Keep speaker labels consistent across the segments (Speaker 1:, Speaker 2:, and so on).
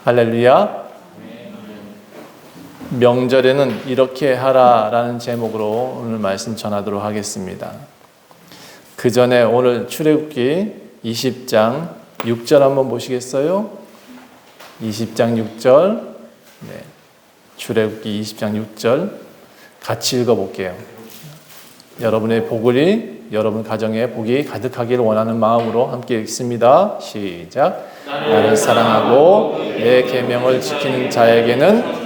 Speaker 1: 할렐루야. 명절에는 이렇게 하라라는 제목으로 오늘 말씀 전하도록 하겠습니다. 그 전에 오늘 출애굽기 20장 6절 한번 보시겠어요? 20장 6절. 네. 출애굽기 20장 6절 같이 읽어볼게요. 여러분의 복이, 여러분 가정에 복이 가득하기를 원하는 마음으로 함께 읽습니다. 시작. 나를 사랑하고 내 계명을 지키는 자에게는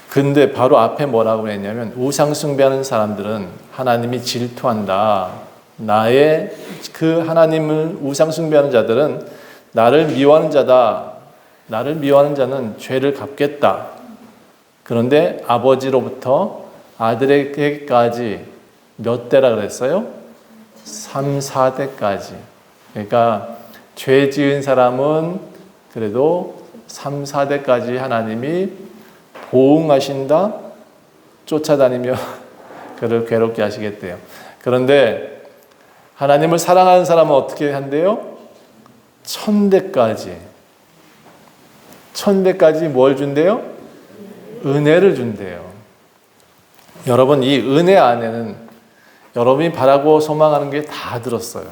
Speaker 1: 근데 바로 앞에 뭐라고 했냐면 우상 숭배하는 사람들은 하나님이 질투한다. 나의 그 하나님을 우상 숭배하는 자들은 나를 미워하는 자다. 나를 미워하는 자는 죄를 갚겠다. 그런데 아버지로부터 아들에게까지 몇 대라 그랬어요? 3, 4대까지. 그러니까 죄 지은 사람은 그래도 3, 4대까지 하나님이 보응하신다, 쫓아다니며 그를 괴롭게 하시겠대요. 그런데 하나님을 사랑하는 사람은 어떻게 한대요? 1000대까지. 1000대까지 뭘 준대요? 은혜를 준대요. 여러분, 이 은혜 안에는 여러분이 바라고 소망하는 게 다 들었어요.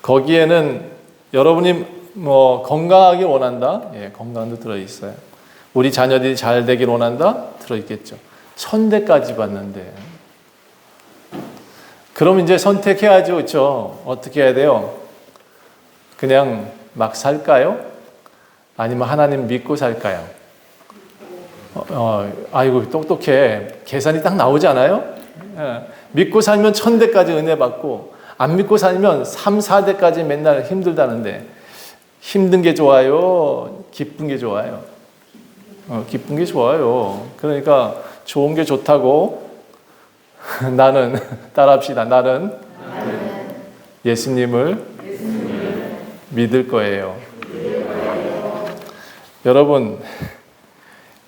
Speaker 1: 거기에는 여러분이 건강하길 원한다? 예, 건강도 들어있어요. 우리 자녀들이 잘 되길 원한다? 들어있겠죠. 1000대까지 받는데. 그럼 이제 선택해야죠. 그렇죠? 어떻게 해야 돼요? 그냥 막 살까요? 아니면 하나님 믿고 살까요? 아이고 똑똑해. 계산이 딱 나오지 않아요? 예. 믿고 살면 1000대까지 은혜 받고 안 믿고 살면 3, 4대까지 맨날 힘들다는데 힘든 게 좋아요? 기쁜 게 좋아요? 기쁜 게 좋아요. 그러니까 좋은 게 좋다고 나는 따라합시다. 나는 예수님을 믿을 거예요. 여러분,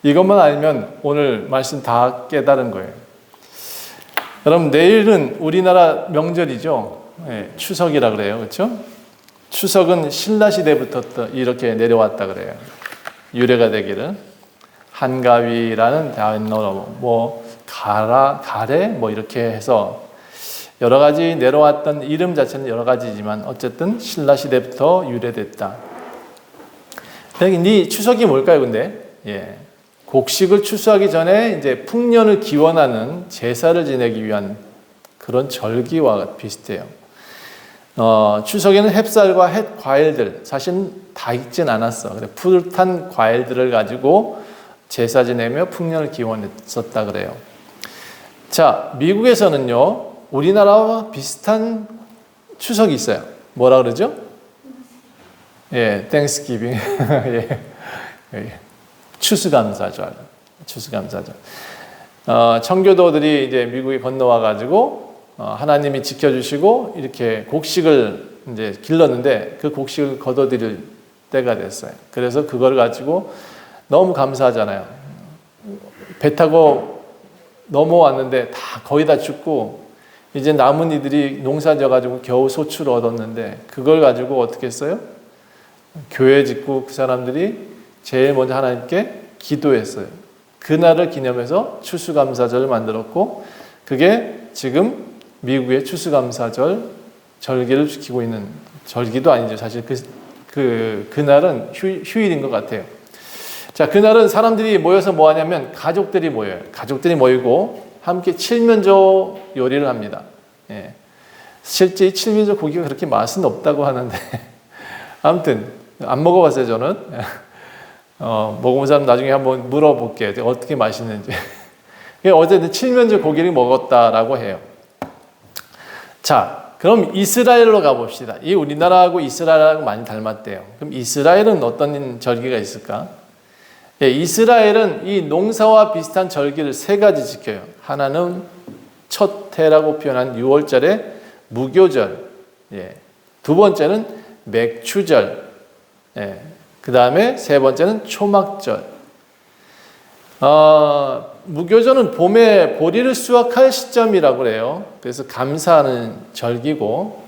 Speaker 1: 이것만 알면 오늘 말씀 다 깨달은 거예요. 여러분, 내일은 우리나라 명절이죠. 네, 추석이라 그래요. 그렇죠? 추석은 신라 시대부터 이렇게 내려왔다 그래요. 유래가 되기를. 한가위라는 단어로 가래 이렇게 해서 여러 가지 내려왔던 이름 자체는 여러 가지지만 어쨌든 신라 시대부터 유래됐다. 이 추석이 뭘까요, 근데? 예. 곡식을 추수하기 전에 이제 풍년을 기원하는 제사를 지내기 위한 그런 절기와 비슷해요. 추석에는 햅쌀과 햇 과일들, 사실은 다 익진 않았어. 푸릇한 과일들을 가지고 제사 지내며 풍년을 기원했었다 그래요. 자, 미국에서는요, 우리나라와 비슷한 추석이 있어요. 뭐라 그러죠? 예, 땡스기빙. 예. 추수감사절. 추수감사절. 청교도들이 이제 미국에 건너와 가지고 하나님이 지켜주시고 이렇게 곡식을 이제 길렀는데 그 곡식을 거둬들일 때가 됐어요. 그래서 그걸 가지고 너무 감사하잖아요. 배 타고 넘어왔는데 거의 다 죽고 이제 남은 이들이 농사 져가지고 겨우 소출을 얻었는데 그걸 가지고 어떻게 했어요? 교회 짓고 그 사람들이 제일 먼저 하나님께 기도했어요. 그날을 기념해서 추수감사절을 만들었고 그게 지금 미국의 추수감사절 절기를 지키고 있는 절기도 아니죠. 사실 그날은 휴일인 것 같아요. 자, 그날은 사람들이 모여서 뭐 하냐면 가족들이 모여요. 가족들이 모이고 함께 칠면조 요리를 합니다. 예. 실제 칠면조 고기가 그렇게 맛은 없다고 하는데 아무튼 안 먹어봤어요, 저는. 먹어본 사람 나중에 한번 물어볼게요. 어떻게 맛있는지. 어쨌든 칠면조 고기를 먹었다라고 해요. 자, 그럼 이스라엘로 가봅시다. 이 우리나라하고 이스라엘하고 많이 닮았대요. 그럼 이스라엘은 어떤 절기가 있을까? 예, 이스라엘은 이 농사와 비슷한 절기를 3가지 지켜요. 하나는 첫 해라고 표현한 6월절의 무교절. 예. 두 번째는 맥추절. 예. 그 다음에 세 번째는 초막절. 무교절은 봄에 보리를 수확할 시점이라고 그래요. 그래서 감사하는 절기고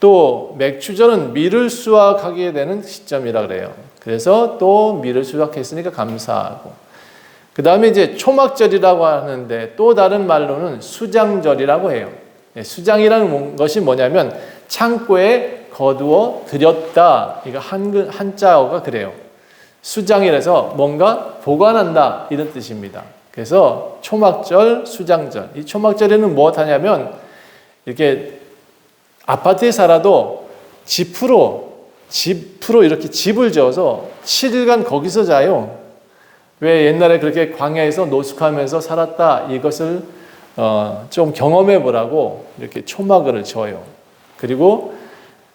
Speaker 1: 또 맥추절은 밀을 수확하게 되는 시점이라 그래요. 그래서 또 밀을 수확했으니까 감사하고. 그 다음에 이제 초막절이라고 하는데 또 다른 말로는 수장절이라고 해요. 수장이라는 것이 뭐냐면 창고에 거두어 들였다. 이거 한자어가 그래요. 수장이라서 뭔가 보관한다 이런 뜻입니다. 그래서 초막절, 수장절. 이 초막절에는 무엇 하냐면 이렇게 아파트에 살아도 집으로 이렇게 집을 지어서 7일간 거기서 자요. 왜 옛날에 그렇게 광야에서 노숙하면서 살았다 이것을 좀 경험해 보라고 이렇게 초막을 지어요. 그리고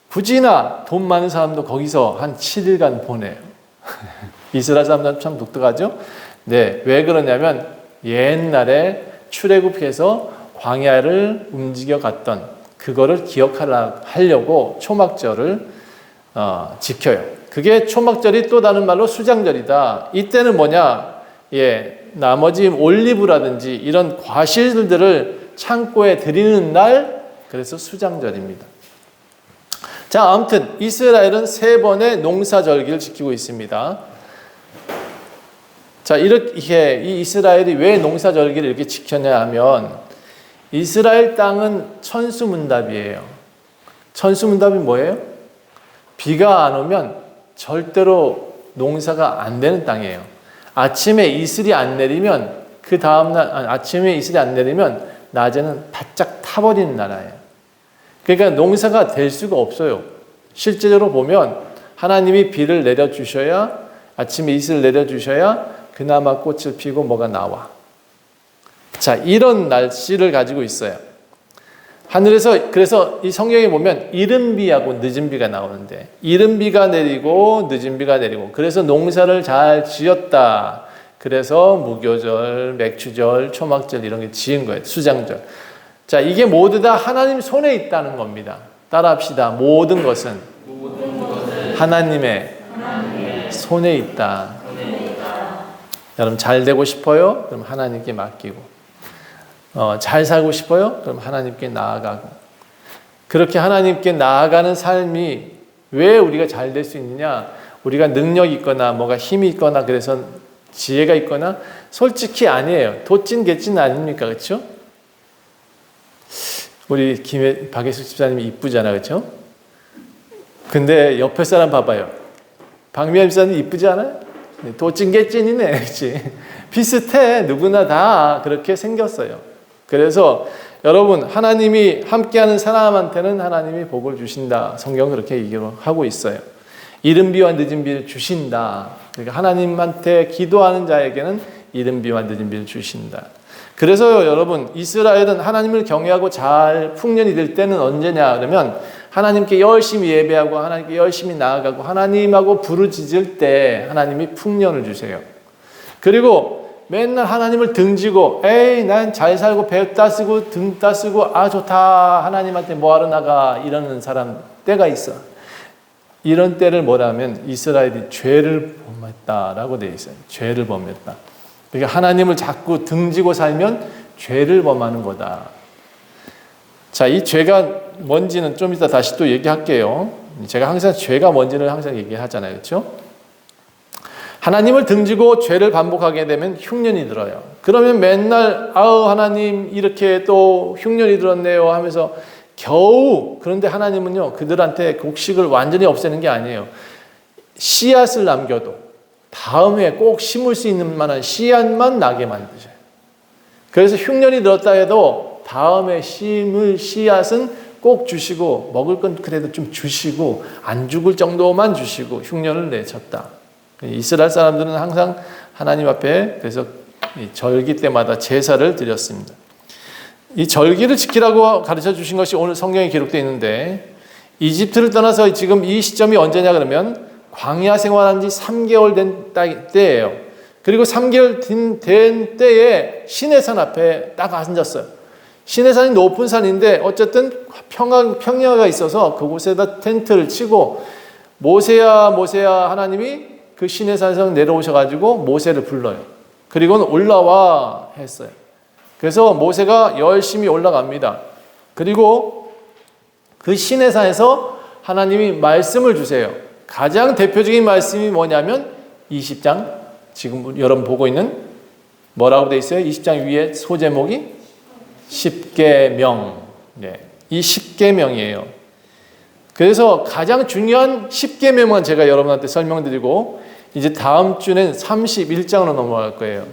Speaker 1: 굳이나 돈 많은 사람도 거기서 한 7일간 보내요. 이스라엘 사람들은 참 독특하죠? 네, 왜 그러냐면 옛날에 출애굽해서 광야를 움직여 갔던 그거를 기억하려고 초막절을 지켜요. 그게 초막절이 또 다른 말로 수장절이다. 이때는 뭐냐? 나머지 올리브라든지 이런 과실들을 창고에 들이는 날, 그래서 수장절입니다. 자, 아무튼 이스라엘은 3번의 농사절기를 지키고 있습니다. 자, 이렇게 이 이스라엘이 왜 농사절기를 이렇게 지켰냐 하면 이스라엘 땅은 천수문답이에요. 천수문답이 뭐예요? 비가 안 오면 절대로 농사가 안 되는 땅이에요. 아침에 이슬이 안 내리면 그 다음날 아침에 이슬이 안 내리면 낮에는 바짝 타버리는 나라예요. 그러니까 농사가 될 수가 없어요. 실제적으로 보면 하나님이 비를 내려주셔야 아침에 이슬을 내려주셔야 그나마 꽃을 피고 뭐가 나와. 자, 이런 날씨를 가지고 있어요. 하늘에서 그래서 이 성경에 보면 이른 비하고 늦은 비가 나오는데 이른 비가 내리고 늦은 비가 내리고 그래서 농사를 잘 지었다. 그래서 무교절, 맥추절, 초막절 이런 게 지은 거예요. 수장절. 자, 이게 모두 다 하나님 손에 있다는 겁니다. 따라합시다. 모든 것은 하나님의 손에 있다. 여러분 잘 되고 싶어요? 그럼 하나님께 맡기고 잘 살고 싶어요? 그럼 하나님께 나아가고 그렇게 하나님께 나아가는 삶이 왜 우리가 잘 될 수 있느냐? 우리가 능력이 있거나 뭐가 힘이 있거나 그래서 지혜가 있거나 솔직히 아니에요. 도찐 개찐 아닙니까? 그렇죠? 우리 박예숙 집사님이 이쁘잖아. 그렇죠? 근데 옆에 사람 봐봐요. 박미연 집사님 이쁘지 않아요? 도찐 개찐이네. 그렇지? 비슷해. 누구나 다 그렇게 생겼어요. 그래서 여러분 하나님이 함께하는 사람한테는 하나님이 복을 주신다. 성경은 그렇게 얘기하고 있어요. 이른 비와 늦은 비를 주신다. 그러니까 하나님한테 기도하는 자에게는 이른 비와 늦은 비를 주신다. 그래서 여러분 이스라엘은 하나님을 경외하고 잘 풍년이 될 때는 언제냐 그러면 하나님께 열심히 예배하고 하나님께 열심히 나아가고 하나님하고 부르짖을 때 하나님이 풍년을 주세요. 그리고 맨날 하나님을 등지고 에이 난 잘 살고 배 따쓰고 등 따쓰고 아 좋다 하나님한테 뭐하러 나가 이러는 사람 때가 있어. 이런 때를 뭐라면 이스라엘이 죄를 범했다라고 되어 있어요. 죄를 범했다. 그러니까 하나님을 자꾸 등지고 살면 죄를 범하는 거다. 자, 이 죄가 뭔지는 좀 이따 다시 또 얘기할게요. 제가 항상 죄가 뭔지를 항상 얘기하잖아요. 그렇죠? 하나님을 등지고 죄를 반복하게 되면 흉년이 들어요. 그러면 맨날 아우 하나님 이렇게 또 흉년이 들었네요 하면서 겨우 그런데 하나님은요 그들한테 곡식을 완전히 없애는 게 아니에요. 씨앗을 남겨도 다음에 꼭 심을 수 있는 만한 씨앗만 나게 만드셔요. 그래서 흉년이 들었다 해도 다음에 심을 씨앗은 꼭 주시고 먹을 건 그래도 좀 주시고 안 죽을 정도만 주시고 흉년을 내쳤다. 이스라엘 사람들은 항상 하나님 앞에 그래서 절기 때마다 제사를 드렸습니다. 이 절기를 지키라고 가르쳐 주신 것이 오늘 성경에 기록되어 있는데 이집트를 떠나서 지금 이 시점이 언제냐 그러면 광야 생활한 지 3개월 된 때예요. 그리고 3개월 된 때에 시내산 앞에 딱 앉았어요. 시내산이 높은 산인데 어쨌든 평야가 있어서 그곳에다 텐트를 치고 모세야 하나님이 그 시내산에서 내려오셔가지고 모세를 불러요. 그리고는 올라와 했어요. 그래서 모세가 열심히 올라갑니다. 그리고 그 시내산에서 하나님이 말씀을 주세요. 가장 대표적인 말씀이 뭐냐면 20장, 지금 여러분 보고 있는 뭐라고 되어 있어요? 20장 위에 소제목이 십계명. 네, 이 십계명이에요. 그래서 가장 중요한 십계명만 제가 여러분한테 설명드리고 이제 다음 주는 31장으로 넘어갈 거예요.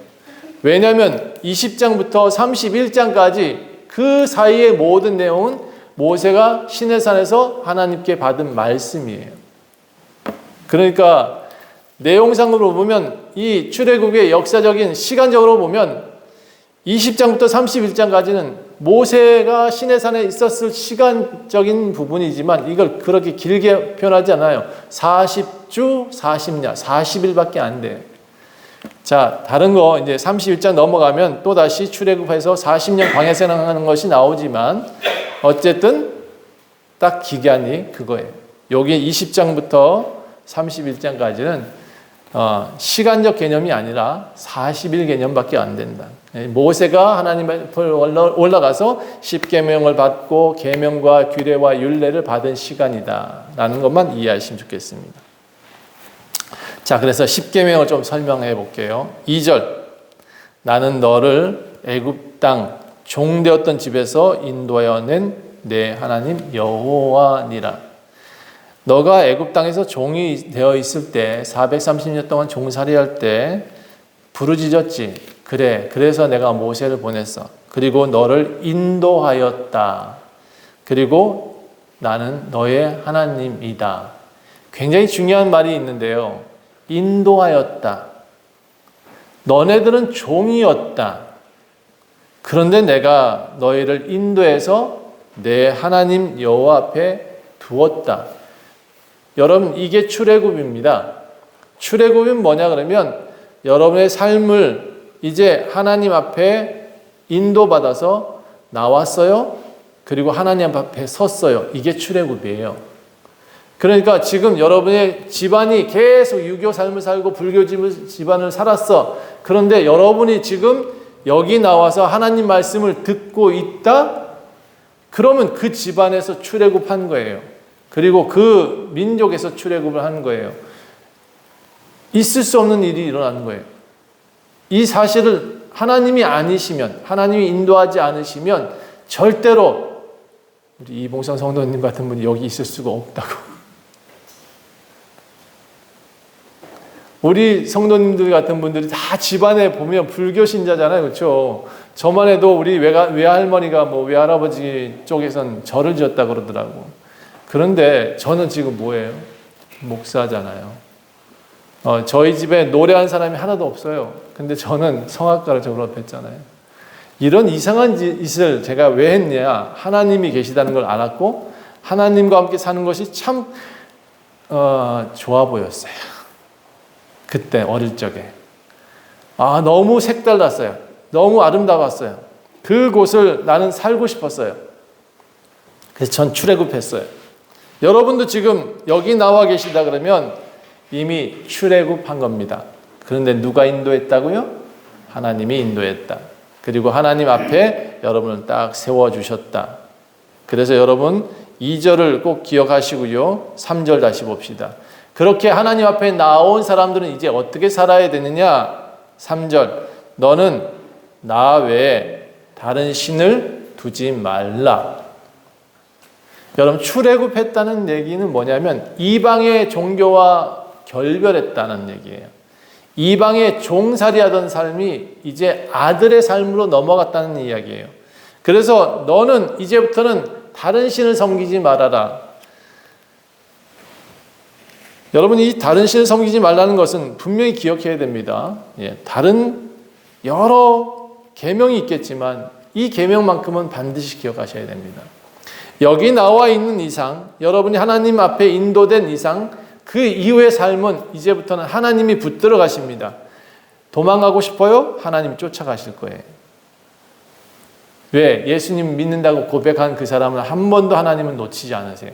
Speaker 1: 왜냐하면 20장부터 31장까지 그 사이의 모든 내용은 모세가 시내산에서 하나님께 받은 말씀이에요. 그러니까 내용상으로 보면 이 출애굽의 역사적인 시간적으로 보면 20장부터 31장까지는 모세가 시내산에 있었을 시간적인 부분이지만 이걸 그렇게 길게 표현하지 않아요. 40주 40년 40일밖에 안 돼요. 자, 다른 거 이제 31장 넘어가면 또다시 출애굽해서 40년 광야 생활하는 것이 나오지만 어쨌든 딱 기간이 그거예요. 여기 20장부터 31장까지는 시간적 개념이 아니라 40일 개념밖에 안 된다. 모세가 하나님 앞에 올라가서 십계명을 받고 계명과 규례와 율례를 받은 시간이다라는 것만 이해하시면 좋겠습니다. 자, 그래서 십계명을 좀 설명해 볼게요. 2절, 나는 너를 애굽 땅 종되었던 집에서 인도하여 낸 내 하나님 여호와니라. 너가 애굽 땅에서 종이 되어 있을 때 430년 동안 종살이할 때 부르짖었지. 그래, 그래서 내가 모세를 보냈어. 그리고 너를 인도하였다. 그리고 나는 너의 하나님이다. 굉장히 중요한 말이 있는데요. 인도하였다. 너네들은 종이었다. 그런데 내가 너희를 인도해서 내 하나님 여호와 앞에 두었다. 여러분, 이게 출애굽입니다. 출애굽은 뭐냐 그러면 여러분의 삶을 이제 하나님 앞에 인도받아서 나왔어요. 그리고 하나님 앞에 섰어요. 이게 출애굽이에요. 그러니까 지금 여러분의 집안이 계속 유교 삶을 살고 불교 집안을 살았어. 그런데 여러분이 지금 여기 나와서 하나님 말씀을 듣고 있다? 그러면 그 집안에서 출애굽한 거예요. 그리고 그 민족에서 출애굽을 한 거예요. 있을 수 없는 일이 일어나는 거예요. 이 사실을 하나님이 아니시면, 하나님이 인도하지 않으시면 절대로 우리 이봉성 성도님 같은 분이 여기 있을 수가 없다고. 우리 성도님들 같은 분들이 다 집안에 보면 불교 신자잖아요. 그렇죠? 저만 해도 우리 외할머니가 뭐 외할아버지 쪽에선 절을 지었다 그러더라고. 그런데 저는 지금 뭐예요? 목사잖아요. 저희 집에 노래한 사람이 하나도 없어요. 근데 저는 성악가를 졸업했잖아요. 이런 이상한 짓을 제가 왜 했냐? 하나님이 계시다는 걸 알았고 하나님과 함께 사는 것이 참 좋아 보였어요. 그때 어릴 적에. 너무 색달랐어요. 너무 아름다웠어요. 그곳을 나는 살고 싶었어요. 그래서 전 출애굽했어요. 여러분도 지금 여기 나와 계시다 그러면 이미 출애굽한 겁니다. 그런데 누가 인도했다고요? 하나님이 인도했다. 그리고 하나님 앞에 여러분을 딱 세워주셨다. 그래서 여러분 2절을 꼭 기억하시고요. 3절 다시 봅시다. 그렇게 하나님 앞에 나온 사람들은 이제 어떻게 살아야 되느냐? 3절, 너는 나 외에 다른 신을 두지 말라. 여러분, 출애굽했다는 얘기는 뭐냐면 이방의 종교와 결별했다는 얘기예요. 이방의 종살이하던 삶이 이제 아들의 삶으로 넘어갔다는 이야기예요. 그래서 너는 이제부터는 다른 신을 섬기지 말아라. 여러분이 이 다른 신을 섬기지 말라는 것은 분명히 기억해야 됩니다. 다른 여러 계명이 있겠지만 이 계명만큼은 반드시 기억하셔야 됩니다. 여기 나와 있는 이상, 여러분이 하나님 앞에 인도된 이상, 그 이후의 삶은 이제부터는 하나님이 붙들어 가십니다. 도망가고 싶어요? 하나님이 쫓아가실 거예요. 왜? 예수님 믿는다고 고백한 그 사람을 한 번도 하나님은 놓치지 않으세요.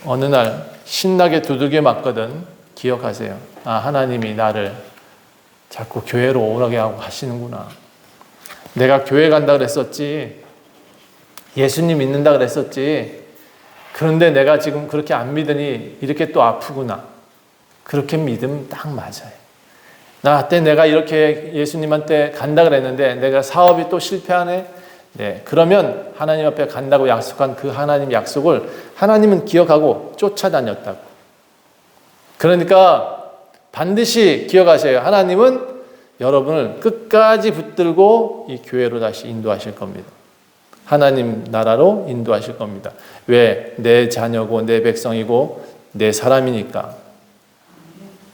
Speaker 1: 어느 날 신나게 두들겨 맞거든 기억하세요. 하나님이 나를 자꾸 교회로 오라게 하고 하시는구나. 내가 교회 간다 그랬었지. 예수님 믿는다 그랬었지. 그런데 내가 지금 그렇게 안 믿으니 이렇게 또 아프구나. 그렇게 믿으면 딱 맞아요. 나 때 내가 이렇게 예수님한테 간다 그랬는데 내가 사업이 또 실패하네. 네, 그러면 하나님 앞에 간다고 약속한 그 하나님 약속을 하나님은 기억하고 쫓아다녔다고. 그러니까 반드시 기억하세요. 하나님은 여러분을 끝까지 붙들고 이 교회로 다시 인도하실 겁니다. 하나님 나라로 인도하실 겁니다. 왜? 내 자녀고 내 백성이고 내 사람이니까.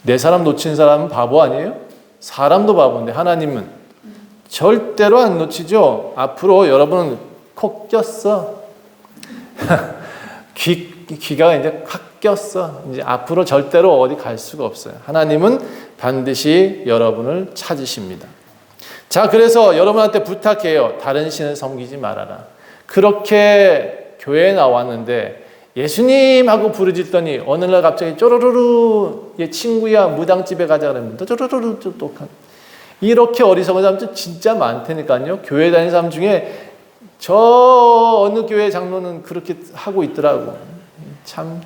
Speaker 1: 내 사람 놓친 사람은 바보 아니에요? 사람도 바보인데 하나님은 절대로 안 놓치죠. 앞으로 여러분은 콕 꼈어. 귀가 이제 확 꼈어. 이제 앞으로 절대로 어디 갈 수가 없어요. 하나님은 반드시 여러분을 찾으십니다. 자, 그래서 여러분한테 부탁해요. 다른 신을 섬기지 말아라. 그렇게 교회에 나왔는데 예수님하고 부르짖더니 어느 날 갑자기 쪼르르르 얘 친구야 무당집에 가자 그러면 쪼르르르 똑똑한 이렇게 어리석은 사람 진짜 많다니까요. 교회 다니는 사람 중에 저 어느 교회 장로는 그렇게 하고 있더라고. 참.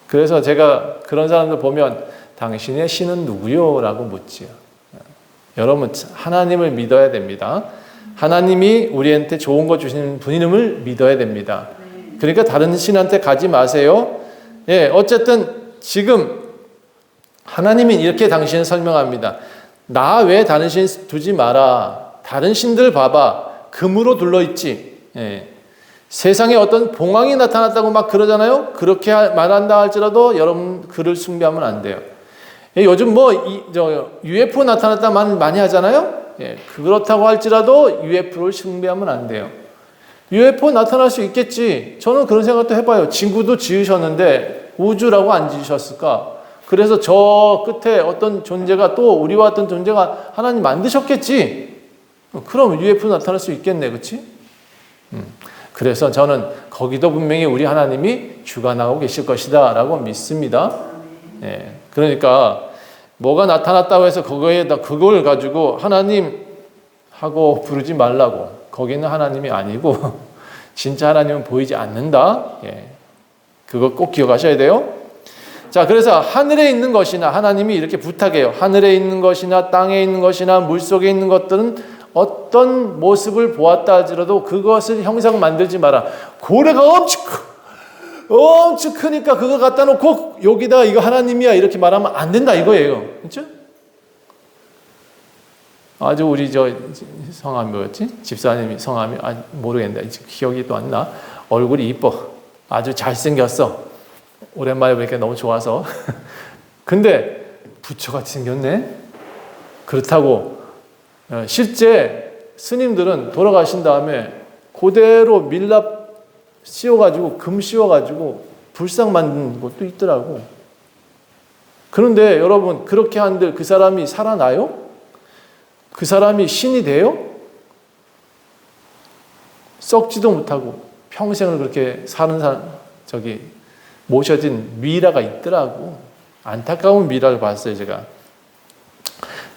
Speaker 1: 그래서 제가 그런 사람들 보면 당신의 신은 누구요? 라고 묻지요. 여러분 하나님을 믿어야 됩니다. 하나님이 우리한테 좋은 거 주시는 분임을 믿어야 됩니다. 그러니까 다른 신한테 가지 마세요. 예, 어쨌든 지금 하나님이 이렇게 당신을 설명합니다. 나 외에 다른 신 두지 마라. 다른 신들 봐봐. 금으로 둘러있지. 예. 세상에 어떤 봉황이 나타났다고 막 그러잖아요. 그렇게 말한다 할지라도 여러분 그를 숭배하면 안 돼요. 예, 요즘 UFO 나타났다 많이 하잖아요. 예, 그렇다고 할지라도 UFO를 숭배하면 안 돼요. UFO 나타날 수 있겠지. 저는 그런 생각도 해봐요. 지구도 지으셨는데 우주라고 안 지으셨을까? 그래서 저 끝에 어떤 존재가 또 우리와 같은 존재가 하나님 만드셨겠지. 그럼 UFO 나타날 수 있겠네, 그렇지? 그래서 저는 거기도 분명히 우리 하나님이 주관하고 계실 것이다라고 믿습니다. 예, 그러니까 뭐가 나타났다고 해서 그걸 가지고 하나님 하고 부르지 말라고. 거기는 하나님이 아니고 진짜 하나님은 보이지 않는다. 예, 그거 꼭 기억하셔야 돼요. 자, 그래서 하늘에 있는 것이나 하나님이 이렇게 부탁해요. 하늘에 있는 것이나 땅에 있는 것이나 물속에 있는 것들은 어떤 모습을 보았다 할지라도 그것을 형상 만들지 마라. 고래가 엄청 크니까 그거 갖다 놓고 여기다 이거 하나님이야 이렇게 말하면 안 된다 이거예요. 그렇죠? 아주 우리 성함이 뭐였지? 집사님이 성함이 모르겠는데 기억이 또 안 나. 얼굴이 이뻐. 아주 잘생겼어. 오랜만에 보니까 너무 좋아서. 근데 부처같이 생겼네. 그렇다고 실제 스님들은 돌아가신 다음에 그대로 밀랍 씌워가지고 금 씌워가지고 불상 만든 것도 있더라고. 그런데 여러분 그렇게 한들 그 사람이 살아나요? 그 사람이 신이 돼요? 썩지도 못하고 평생을 그렇게 사는 사람, 모셔진 미라가 있더라고. 안타까운 미라를 봤어요, 제가.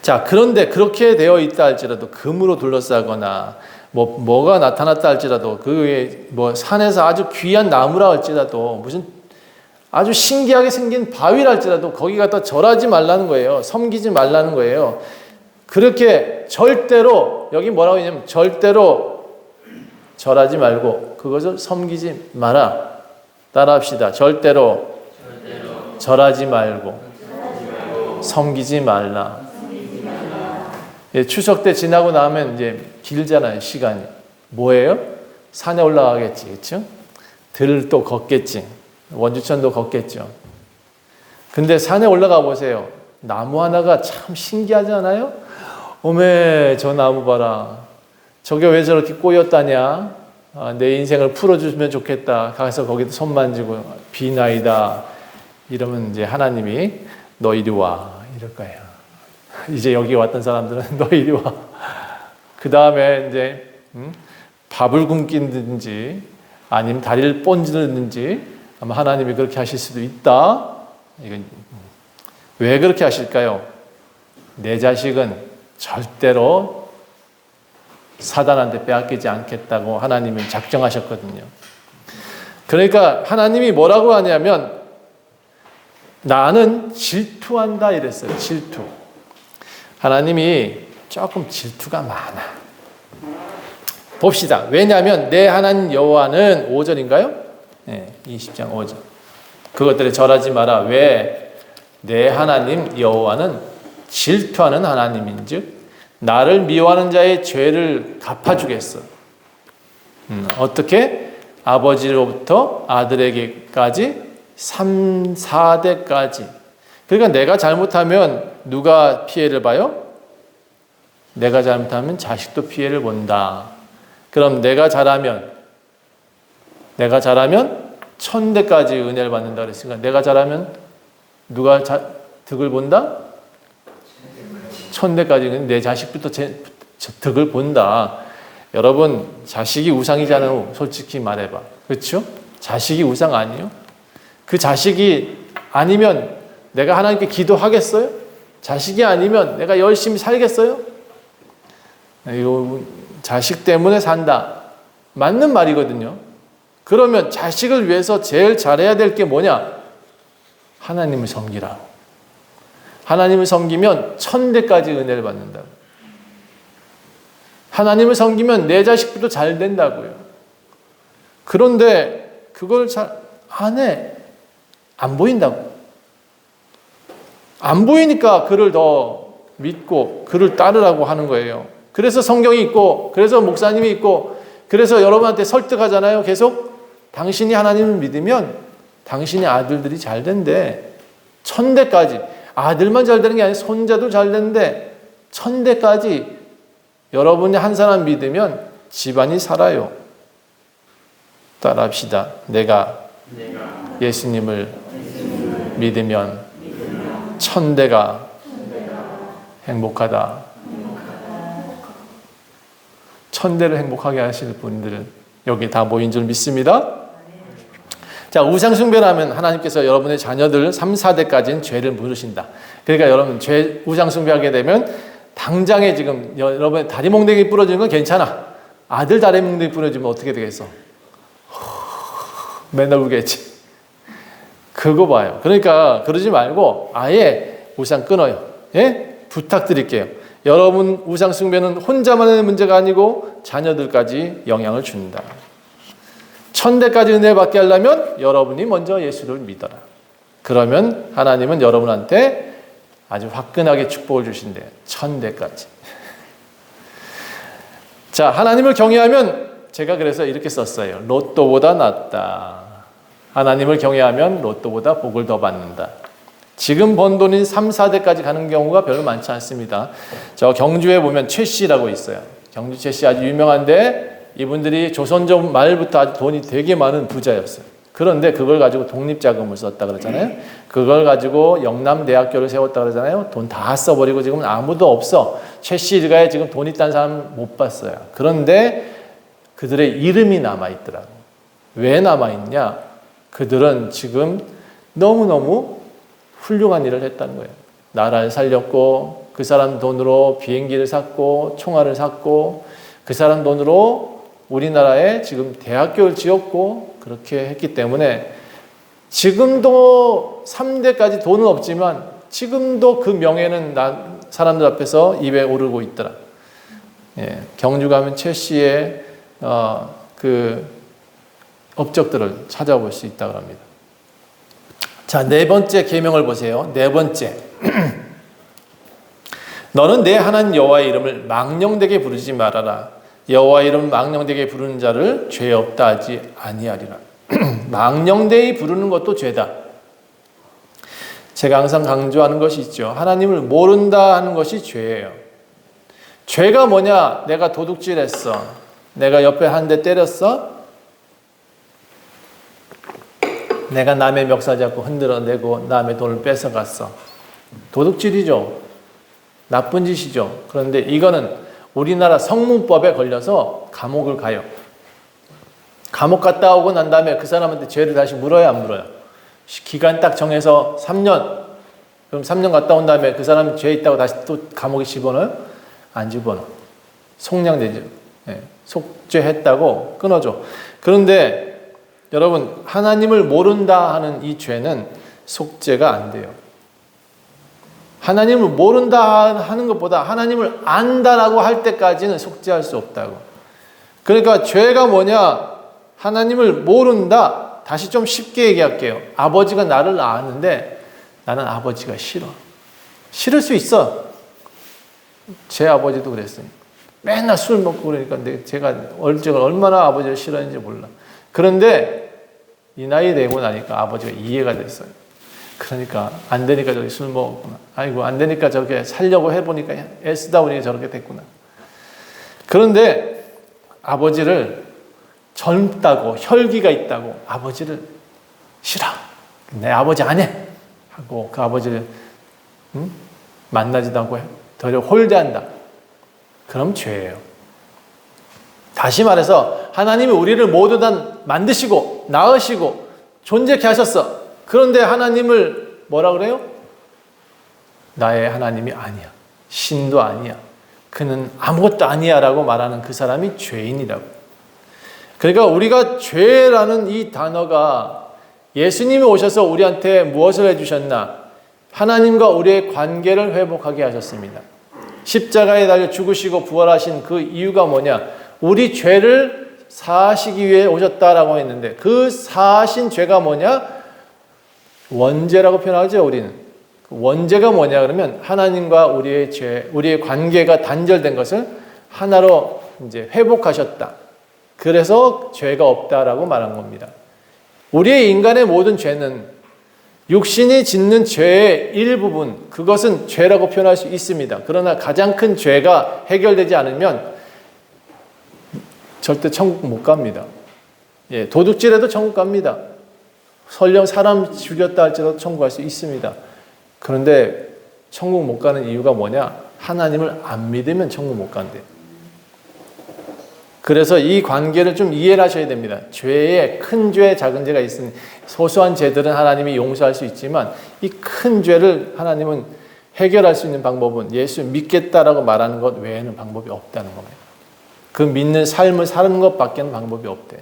Speaker 1: 자, 그런데 그렇게 되어 있다 할지라도 금으로 둘러싸거나 뭐가 나타났다 할지라도 그 산에서 아주 귀한 나무라 할지라도 무슨 아주 신기하게 생긴 바위라 할지라도 거기 갖다 절하지 말라는 거예요. 섬기지 말라는 거예요. 그렇게 절대로 여기 뭐라고 했냐면 절대로 절하지 말고 그것을 섬기지 마라. 따라합시다. 절대로 절하지 말고 섬기지 말라. 예, 추석 때 지나고 나면 이제 길잖아요, 시간이. 뭐예요? 산에 올라가겠지, 그렇죠? 들을 또 걷겠지. 원주천도 걷겠죠. 근데 산에 올라가 보세요. 나무 하나가 참 신기하지 않아요? 어메, 저 나무 봐라. 저게 왜 저렇게 꼬였다냐? 내 인생을 풀어주면 좋겠다. 가서 거기도 손 만지고 비나이다. 이러면 이제 하나님이 너 이리 와. 이럴 거예요. 이제 여기 왔던 사람들은 너 이리 와. 그 다음에 이제 밥을 굶기든지 아니면 다리를 본지르든지 아마 하나님이 그렇게 하실 수도 있다. 이건 왜 그렇게 하실까요? 내 자식은 절대로 사단한테 빼앗기지 않겠다고 하나님은 작정하셨거든요. 그러니까 하나님이 뭐라고 하냐면 나는 질투한다 이랬어요. 질투. 하나님이 조금 질투가 많아. 봅시다. 왜냐하면 내 하나님 여호와는 5절인가요? 네, 20장 5절. 그것들에 절하지 마라. 왜? 내 하나님 여호와는 질투하는 하나님인즉 나를 미워하는 자의 죄를 갚아주겠어. 어떻게? 아버지로부터 아들에게까지 3, 4대까지. 그러니까 내가 잘못하면 누가 피해를 봐요? 내가 잘못하면 자식도 피해를 본다. 그럼 내가 잘하면 1000대까지 은혜를 받는다 그랬으니까 내가 잘하면 누가 득을 본다? 1000대까지 내 자식부터 득을 본다. 여러분 자식이 우상이잖아요. 솔직히 말해봐. 그렇죠? 자식이 우상 아니에요? 그 자식이 아니면 내가 하나님께 기도하겠어요? 자식이 아니면 내가 열심히 살겠어요? 이거 자식 때문에 산다. 맞는 말이거든요. 그러면 자식을 위해서 제일 잘해야 될 게 뭐냐? 하나님을 섬기라. 하나님을 섬기면 1000대까지 은혜를 받는다. 하나님을 섬기면 내 자식부터 잘 된다고요. 그런데 그걸 잘 안 해. 안 보인다고. 안 보이니까 그를 더 믿고 그를 따르라고 하는 거예요. 그래서 성경이 있고, 그래서 목사님이 있고, 그래서 여러분한테 설득하잖아요. 계속 당신이 하나님을 믿으면 당신의 아들들이 잘 된대. 1000대까지. 아들만 잘 되는 게 아니라 손자도 잘 되는데 1000대까지 여러분이 한 사람 믿으면 집안이 살아요. 따라합시다. 내가 예수님을 믿으면 1000대가 행복하다. 1000대를 행복하게 하실 분들 여기 다 모인 줄 믿습니다. 자, 우상숭배라면 하나님께서 여러분의 자녀들 3, 4대까지는 죄를 물으신다. 그러니까 여러분 우상숭배하게 되면 당장에 지금 여러분의 다리 몽둥이 부러지는 건 괜찮아. 아들 다리 몽둥이 부러지면 어떻게 되겠어? 맨날 울겠지. 그거 봐요. 그러니까 그러지 말고 아예 우상 끊어요. 예? 부탁드릴게요. 여러분 우상 숭배는 혼자만의 문제가 아니고 자녀들까지 영향을 준다. 1000대까지 은혜 받게 하려면 여러분이 먼저 예수를 믿어라. 그러면 하나님은 여러분한테 아주 화끈하게 축복을 주신대요. 1000대까지. 자, 하나님을 경외하면 제가 그래서 이렇게 썼어요. 로또보다 낫다. 하나님을 경외하면 로또보다 복을 더 받는다. 지금 번 돈이 3, 4대까지 가는 경우가 별로 많지 않습니다. 저 경주에 보면 최 씨라고 있어요. 경주 최 씨 아주 유명한데 이분들이 조선족 말부터 아주 돈이 되게 많은 부자였어요. 그런데 그걸 가지고 독립자금을 썼다 그러잖아요. 그걸 가지고 영남대학교를 세웠다 그러잖아요. 돈 다 써버리고 지금 아무도 없어. 최 씨 일가에 지금 돈 있다는 사람 못 봤어요. 그런데 그들의 이름이 남아있더라고. 왜 남아있냐? 그들은 지금 너무너무 훌륭한 일을 했다는 거예요. 나라를 살렸고 그 사람 돈으로 비행기를 샀고 총알을 샀고 그 사람 돈으로 우리나라에 지금 대학교를 지었고 그렇게 했기 때문에 지금도 3대까지 돈은 없지만 지금도 그 명예는 사람들 앞에서 입에 오르고 있더라. 예, 경주 가면 최 씨의 그 업적들을 찾아볼 수 있다고 합니다. 자, 네 번째 계명을 보세요. 네 번째. 너는 내 하나님 여호와의 이름을 망령되게 부르지 말아라. 여호와의 이름 망령되게 부르는 자를 죄 없다 하지 아니하리라. 망령되이 부르는 것도 죄다. 제가 항상 강조하는 것이 있죠. 하나님을 모른다 하는 것이 죄예요. 죄가 뭐냐? 내가 도둑질했어. 내가 옆에 한 대 때렸어. 내가 남의 멱살 잡고 흔들어내고 남의 돈을 뺏어갔어. 도둑질이죠. 나쁜 짓이죠. 그런데 이거는 우리나라 성문법에 걸려서 감옥을 가요. 감옥 갔다 오고 난 다음에 그 사람한테 죄를 다시 물어요, 안 물어요? 기간 딱 정해서 3년. 그럼 3년 갔다 온 다음에 그 사람이 죄 있다고 다시 또 감옥에 집어넣어요? 안 집어넣어. 속량되죠. 네. 속죄했다고 끊어줘. 그런데 여러분, 하나님을 모른다 하는 이 죄는 속죄가 안 돼요. 하나님을 모른다 하는 것보다 하나님을 안다라고 할 때까지는 속죄할 수 없다고. 그러니까 죄가 뭐냐? 하나님을 모른다. 다시 좀 쉽게 얘기할게요. 아버지가 나를 아는데 나는 아버지가 싫어. 싫을 수 있어. 제 아버지도 그랬어요. 맨날 술 먹고 그러니까 제가 얼마나 아버지를 싫어했는지 몰라. 그런데 이 나이 되고 나니까 아버지가 이해가 됐어요. 그러니까 안 되니까 저렇게 술 먹었구나. 아이고 안 되니까 저렇게 살려고 해보니까 애쓰다 보니 저렇게 됐구나. 그런데 아버지를 젊다고 혈기가 있다고 아버지를 싫어. 내 아버지 안 해. 하고 그 아버지를 만나지도 않고 되려 홀대한다. 그럼 죄예요. 다시 말해서 하나님이 우리를 모두 다 만드시고 낳으시고 존재케 하셨어. 그런데 하나님을 뭐라 그래요? 나의 하나님이 아니야. 신도 아니야. 그는 아무것도 아니야 라고 말하는 그 사람이 죄인이라고. 그러니까 우리가 죄라는 이 단어가 예수님이 오셔서 우리한테 무엇을 해주셨나? 하나님과 우리의 관계를 회복하게 하셨습니다. 십자가에 달려 죽으시고 부활하신 그 이유가 뭐냐? 우리 죄를 사하시기 위해 오셨다라고 했는데 그 사하신 죄가 뭐냐? 원죄라고 표현하죠, 우리는. 원죄가 뭐냐 그러면 하나님과 우리의 죄, 우리의 관계가 단절된 것을 하나로 이제 회복하셨다. 그래서 죄가 없다라고 말한 겁니다. 우리의 인간의 모든 죄는 육신이 짓는 죄의 일부분, 그것은 죄라고 표현할 수 있습니다. 그러나 가장 큰 죄가 해결되지 않으면 절대 천국 못 갑니다. 예, 도둑질해도 천국 갑니다. 설령 사람 죽였다 할지라도 천국 갈 수 있습니다. 그런데 천국 못 가는 이유가 뭐냐? 하나님을 안 믿으면 천국 못 간대. 그래서 이 관계를 좀 이해를 하셔야 됩니다. 죄에 큰 죄, 작은 죄가 있으니 소소한 죄들은 하나님이 용서할 수 있지만 이 큰 죄를 하나님은 해결할 수 있는 방법은 예수 믿겠다라고 말하는 것 외에는 방법이 없다는 겁니다. 그 믿는 삶을 사는 것밖에는 방법이 없대.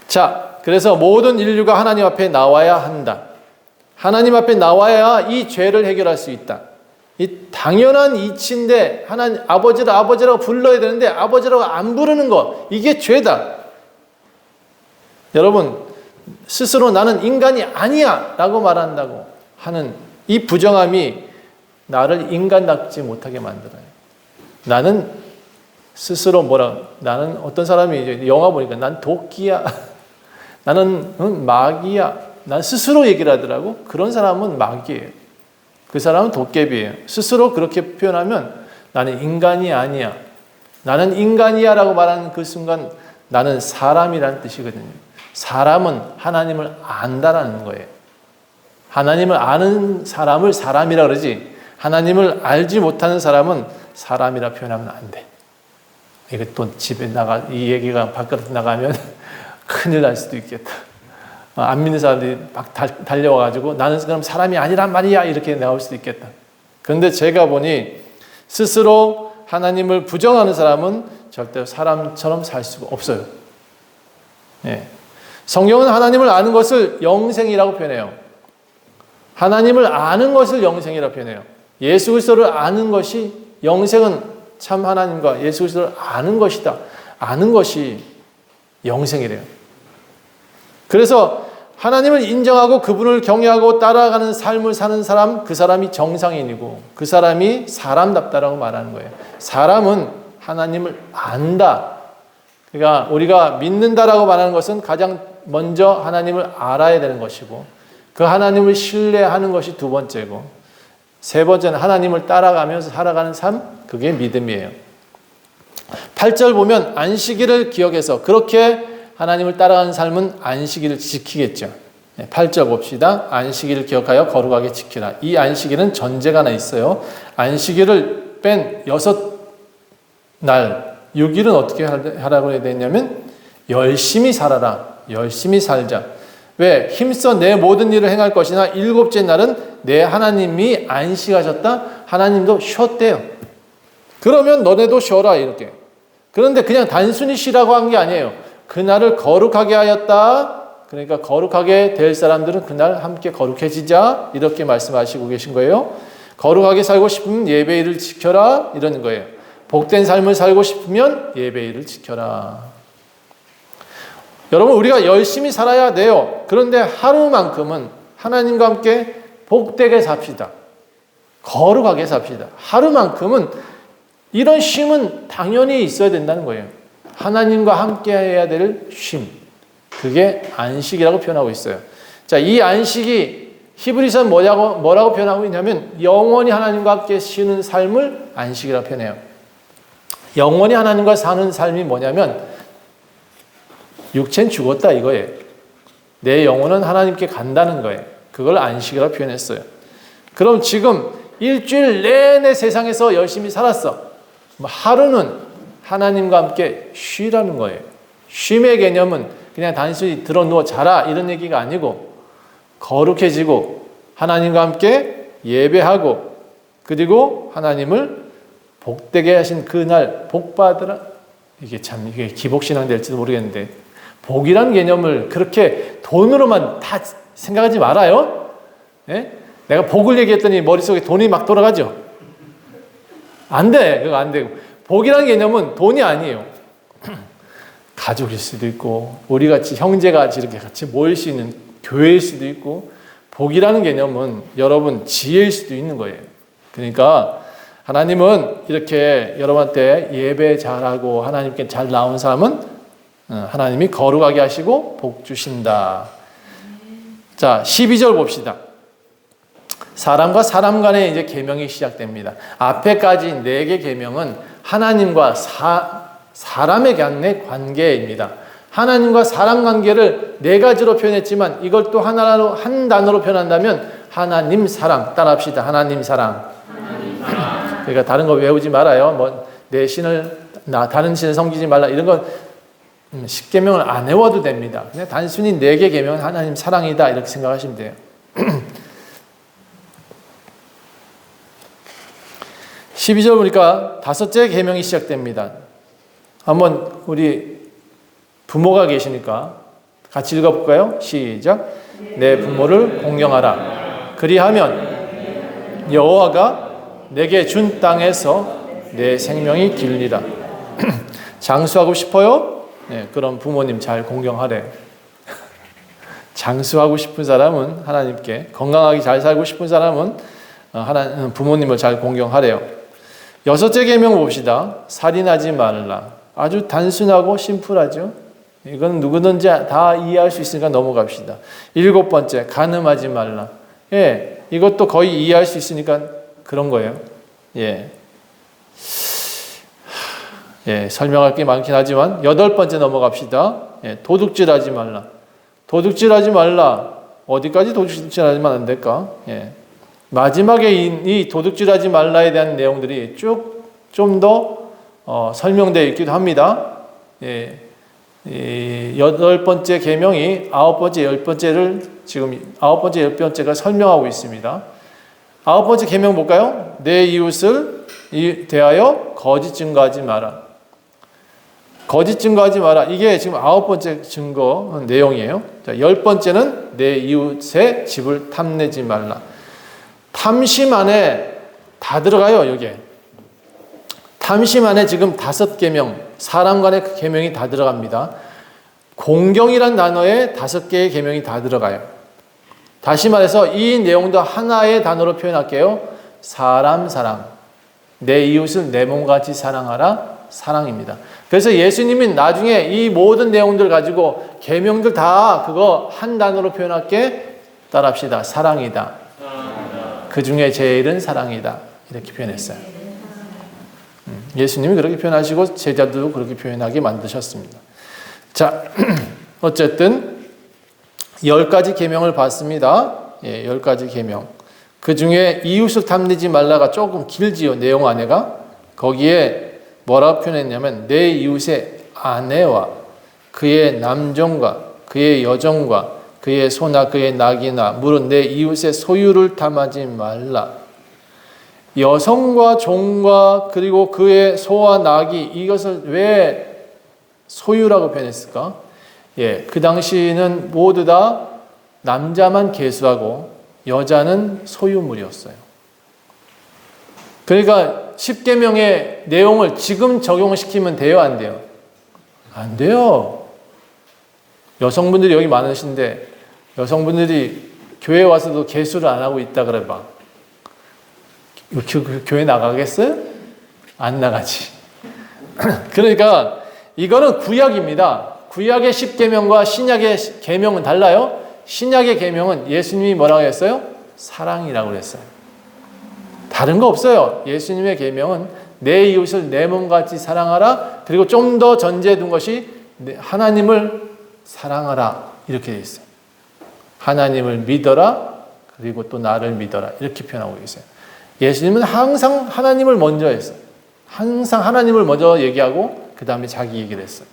Speaker 1: 자, 그래서 모든 인류가 하나님 앞에 나와야 한다. 하나님 앞에 나와야 이 죄를 해결할 수 있다. 이 당연한 이치인데 하나님 아버지라고 불러야 되는데 아버지라고 안 부르는 거, 이게 죄다. 여러분, 스스로 나는 인간이 아니야 라고 말한다고 하는 이 부정함이 나를 인간답지 못하게 만들어요. 나는 스스로 나는 어떤 사람이 이제 영화 보니까 난 도끼야. 나는 마귀야. 난 스스로 얘기를 하더라고. 그런 사람은 마귀예요. 그 사람은 도깨비예요. 스스로 그렇게 표현하면 나는 인간이 아니야. 나는 인간이야 라고 말하는 그 순간 나는 사람이라는 뜻이거든요. 사람은 하나님을 안다라는 거예요. 하나님을 아는 사람을 사람이라 그러지 하나님을 알지 못하는 사람은 사람이라 표현하면 안 돼. 이거 또 집에 이 얘기가 바깥으로 나가면 큰일 날 수도 있겠다. 안 믿는 사람들이 막 달려와가지고 나는 그럼 사람이 아니란 말이야 이렇게 나올 수도 있겠다. 그런데 제가 보니 스스로 하나님을 부정하는 사람은 절대 사람처럼 살 수가 없어요. 예. 성경은 하나님을 아는 것을 영생이라고 표현해요. 하나님을 아는 것을 영생이라고 표현해요. 예수 그리스도를 아는 것이, 영생은 참 하나님과 예수 그리스도를 아는 것이다. 아는 것이 영생이래요. 그래서 하나님을 인정하고 그분을 경외하고 따라가는 삶을 사는 사람, 그 사람이 정상인이고 그 사람이 사람답다라고 말하는 거예요. 사람은 하나님을 안다. 그러니까 우리가 믿는다라고 말하는 것은 가장 먼저 하나님을 알아야 되는 것이고 그 하나님을 신뢰하는 것이 두 번째고 세 번째는 하나님을 따라가면서 살아가는 삶, 그게 믿음이에요. 8절 보면 안식일을 기억해서 그렇게 하나님을 따라가는 삶은 안식일을 지키겠죠. 8절 봅시다. 안식일을 기억하여 거룩하게 지키라. 이 안식일은 전제가 하나 있어요. 안식일을 뺀 6날, 6일은 어떻게 하라고 해야 되냐면 열심히 살아라. 열심히 살자. 왜? 힘써 내 모든 일을 행할 것이나 일곱째 날은 내 하나님이 안식하셨다. 하나님도 쉬었대요. 그러면 너네도 쉬어라 이렇게. 그런데 그냥 단순히 쉬라고 한 게 아니에요. 그날을 거룩하게 하였다. 그러니까 거룩하게 될 사람들은 그날 함께 거룩해지자 이렇게 말씀하시고 계신 거예요. 거룩하게 살고 싶으면 예배일을 지켜라 이러는 거예요. 복된 삶을 살고 싶으면 예배일을 지켜라. 여러분 우리가 열심히 살아야 돼요. 그런데 하루만큼은 하나님과 함께 복되게 삽시다. 거룩하게 삽시다. 하루만큼은 이런 쉼은 당연히 있어야 된다는 거예요. 하나님과 함께 해야 될 쉼. 그게 안식이라고 표현하고 있어요. 자, 이 안식이 히브리서는 뭐라고 표현하고 있냐면 영원히 하나님과 함께 쉬는 삶을 안식이라고 표현해요. 영원히 하나님과 사는 삶이 뭐냐면 육체는 죽었다 이거예요. 내 영혼은 하나님께 간다는 거예요. 그걸 안식이라고 표현했어요. 그럼 지금 일주일 내내 세상에서 열심히 살았어. 하루는 하나님과 함께 쉬라는 거예요. 쉼의 개념은 그냥 단순히 들어 누워 자라 이런 얘기가 아니고 거룩해지고 하나님과 함께 예배하고 그리고 하나님을 복되게 하신 그날 복 받으라. 이게 기복신앙 될지도 모르겠는데 복이라는 개념을 그렇게 돈으로만 다 생각하지 말아요. 예? 내가 복을 얘기했더니 머릿속에 돈이 막 돌아가죠. 안 돼. 그거 안 되고. 복이라는 개념은 돈이 아니에요. 가족일 수도 있고 우리 같이 형제같이 이렇게 같이 모일 수 있는 교회일 수도 있고 복이라는 개념은 여러분 지혜일 수도 있는 거예요. 그러니까 하나님은 이렇게 여러분한테 예배 잘하고 하나님께 잘 나온 사람은 하나님이 거룩하게 하시고 복 주신다. 자, 12절 봅시다. 사람과 사람 간의 이제 계명이 시작됩니다. 앞에까지 4개 계명은 하나님과 사람의 간의 관계입니다. 하나님과 사람 관계를 4가지로 표현했지만 이걸 또 하나로 한 단어로 표현한다면 하나님 사랑. 따라합시다. 하나님 사랑. 그러니까 다른 거 외우지 말아요. 뭐 내 신을 다른 신을 섬기지 말라 이런 건 10계명을 안 외워도 됩니다. 그냥 단순히 4개 계명은 하나님 사랑이다 이렇게 생각하시면 돼요. 12절 보니까 5째 계명이 시작됩니다. 한번 우리 부모가 계시니까 같이 읽어볼까요? 시작. 내 부모를 공경하라. 그리하면 여호와가 내게 준 땅에서 내 생명이 길리라. 장수하고 싶어요? 네, 그럼 부모님 잘 공경하래. 장수하고 싶은 사람은 하나님께, 건강하게 잘 살고 싶은 사람은 부모님을 잘 공경하래요. 6째 계명 봅시다. 살인하지 말라. 아주 단순하고 심플하죠. 이건 누구든지 다 이해할 수 있으니까 넘어갑시다. 7번째, 간음하지 말라. 예, 이것도 거의 이해할 수 있으니까 그런 거예요. 예, 설명할 게 많긴 하지만 8번째 넘어갑시다. 예, 도둑질하지 말라. 도둑질하지 말라. 어디까지 도둑질하지만 안 될까? 예. 마지막에 이 도둑질하지 말라에 대한 내용들이 쭉 좀 더 설명되어 있기도 합니다. 예. 8번째 계명이 9번째, 10번째를 지금 9번째, 10번째가 설명하고 있습니다. 9번째 계명 볼까요? 내 이웃을 대하여 거짓 증거하지 마라. 거짓 증거하지 마라. 이게 지금 9번째 증거 내용이에요. 자, 10번째는 내 이웃의 집을 탐내지 말라. 탐심 안에 다 들어가요, 여기에. 탐심 안에 지금 5계명, 사람 간의 그 계명이 다 들어갑니다. 공경이란 단어에 5개의 계명이 다 들어가요. 다시 말해서 이 내용도 하나의 단어로 표현할게요. 사람 사랑. 내 이웃을 내 몸같이 사랑하라. 사랑입니다. 그래서 예수님이 나중에 이 모든 내용들 가지고 계명들 다 그거 한 단어로 표현할게. 따라합시다. 사랑이다. 그 중에 제일은 사랑이다. 이렇게 표현했어요. 예수님이 그렇게 표현하시고 제자들도 그렇게 표현하게 만드셨습니다. 자, 어쨌든 10가지 계명을 봤습니다. 예, 10가지 계명. 그 중에 이웃을 탐내지 말라가 조금 길지요. 내용 안에가. 거기에 뭐라고 표현했냐면 내 이웃의 아내와 그의 남종과 그의 여종과 그의 소나 그의 낙이나 물은 내 이웃의 소유를 탐하지 말라. 여성과 종과 그리고 그의 소와 낙이 이것을 왜 소유라고 표현했을까? 예, 그 당시는 모두 다 남자만 계수하고 여자는 소유물이었어요. 그러니까 10계명의 내용을 지금 적용시키면 돼요, 안 돼요? 안 돼요. 여성분들이 여기 많으신데 여성분들이 교회 와서도 계수를 안 하고 있다 그래봐. 교회 나가겠어요? 안 나가지. 그러니까 이거는 구약입니다. 구약의 10계명과 신약의 계명은 달라요. 신약의 계명은 예수님이 뭐라고 했어요? 사랑이라고 그랬어요. 다른 거 없어요. 예수님의 계명은 내 이웃을 내 몸같이 사랑하라. 그리고 좀 더 전제해 둔 것이 하나님을 사랑하라. 이렇게 되어 있어요. 하나님을 믿어라. 그리고 또 나를 믿어라. 이렇게 표현하고 계세요. 예수님은 항상 하나님을 먼저 했어요. 항상 하나님을 먼저 얘기하고 그 다음에 자기 얘기를 했어요.